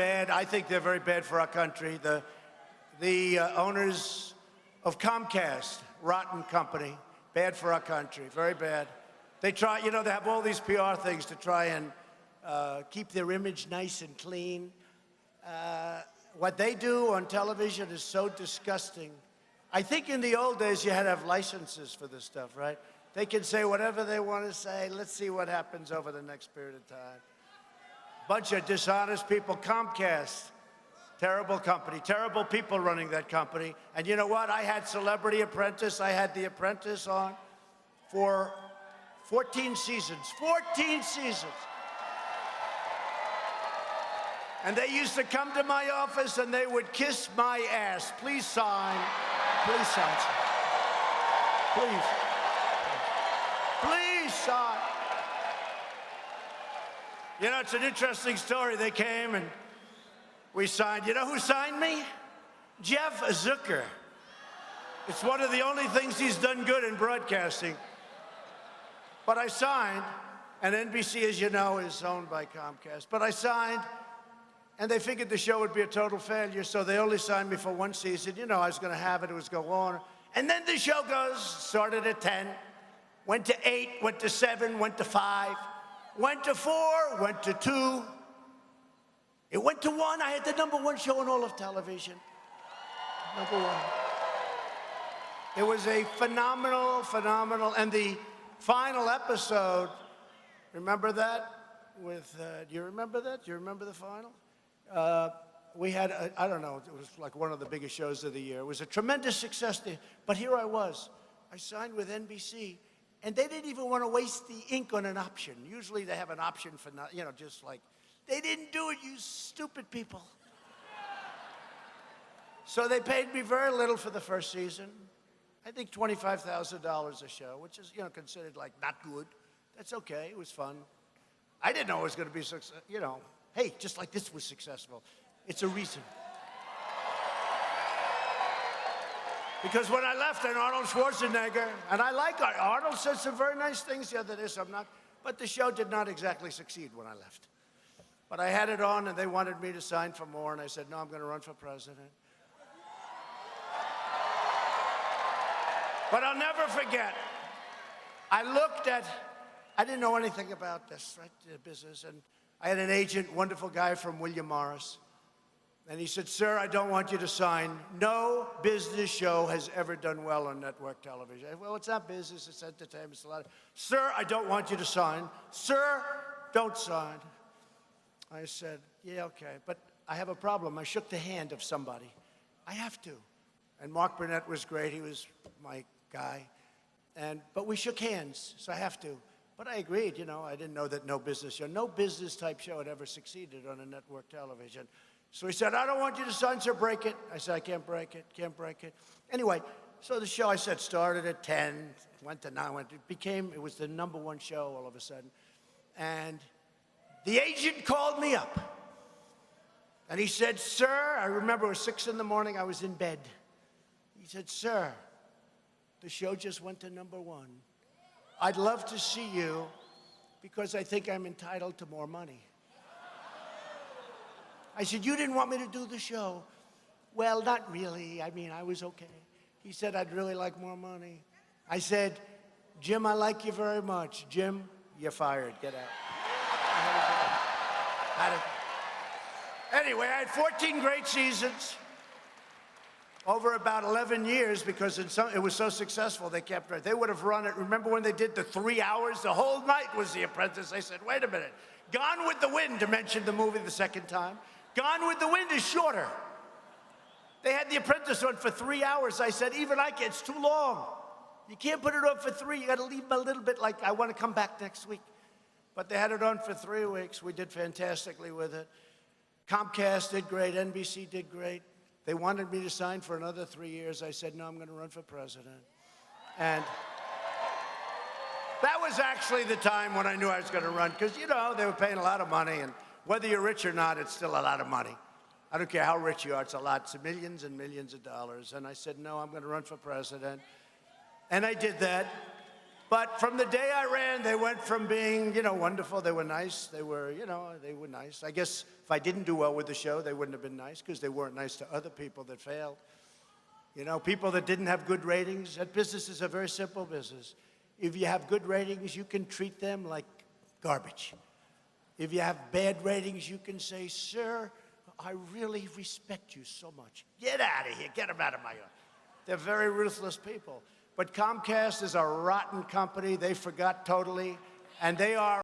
bad. I think they're very bad for our country. The owners of Comcast, rotten company, bad for our country, very bad. They try, you know, they have all these PR things to try and keep their image nice and clean. What they do on television is so disgusting. I think in the old days you had to have licenses for this stuff, right? They can say whatever they want to say. Let's see what happens over the next period of time. Bunch of dishonest people. Comcast, terrible company, terrible people running that company. And you know what? I had Celebrity Apprentice. I had The Apprentice on for 14 seasons. 14 seasons. And they used to come to my office and they would kiss my ass. Please sign. Please sign. Please. Please sign. You know, it's an interesting story. They came and we signed. You know who signed me? Jeff Zucker. It's one of the only things he's done good in broadcasting. But I signed, and NBC, as you know, is owned by Comcast. But I signed, and they figured the show would be a total failure, so they only signed me for one season. You know, I was going to have it. It was going to go on. And then the show started at 10, went to 8, went to 7, went to 5, went to 4, went to 2. It went to 1. I had the #1 show in all of television. #1. It was a phenomenal, and the final episode, remember that? Do you remember that? Do you remember the final? We had, I don't know, it was like one of the biggest shows of the year. It was a tremendous success there. But here I was. I signed with NBC, and they didn't even want to waste the ink on an option. Usually they have an option for, you know, just like, they didn't do it, you stupid people. So they paid me very little for the first season. I think $25,000 a show, which is, you know, considered like not good. That's okay, it was fun. I didn't know it was going to be successful, you know. Hey, just like this was successful. It's a reason. Because when I left, and Arnold Schwarzenegger, and I like Arnold said some very nice things the other day, so I'm not, but the show did not exactly succeed when I left. But I had it on, and they wanted me to sign for more, and I said, no, I'm going to run for president. But I'll never forget, I didn't know anything about this, right, the business, and I had an agent, wonderful guy from William Morris, and he said, sir, I don't want you to sign. No business show has ever done well on network television. I said, well, it's not business, it's entertainment, it's a lot of, sir, I don't want you to sign. Sir, don't sign. I said, yeah, okay, but I have a problem. I shook the hand of somebody. I have to. And Mark Burnett was great, he was my guy, but we shook hands, so I have to. But I agreed, you know, I didn't know that no business type show had ever succeeded on a network television. So he said, I don't want you to sign, sir, break it. I said, I can't break it, can't break it. Anyway, so the show, I said, started at 10, went to 9, it was the #1 show all of a sudden. And the agent called me up. And he said, sir, I remember it was 6 in the morning, I was in bed. He said, sir, the show just went to #1. I'd love to see you because I think I'm entitled to more money. I said, you didn't want me to do the show. Well, not really. I mean, I was okay. He said, I'd really like more money. I said, Jim, I like you very much. Jim, you're fired. Get out. Anyway, I had 14 great seasons over about 11 years because it was so successful, they kept it. They would have run it. Remember when they did the 3 hours? The whole night was The Apprentice. I said, wait a minute. Gone with the Wind, to mention the movie the second time. Gone with the Wind is shorter. They had The Apprentice on for 3 hours. I said, even it's too long. You can't put it on for 3. You got to leave them a little bit like, I want to come back next week. But they had it on for 3 weeks. We did fantastically with it. Comcast did great. NBC did great. They wanted me to sign for another 3 years. I said, no, I'm going to run for president. And that was actually the time when I knew I was going to run, because, you know, they were paying a lot of money, and whether you're rich or not, it's still a lot of money. I don't care how rich you are, it's a lot. It's millions and millions of dollars. And I said, no, I'm going to run for president. And I did that. But from the day I ran, they went from being, wonderful. They were nice. They were nice. I guess if I didn't do well with the show, they wouldn't have been nice because they weren't nice to other people that failed. People that didn't have good ratings. That business is a very simple business. If you have good ratings, you can treat them like garbage. If you have bad ratings, you can say, sir, I really respect you so much. Get out of here. Get them out of my yard. They're very ruthless people. But Comcast is a rotten company. They forgot totally, and they are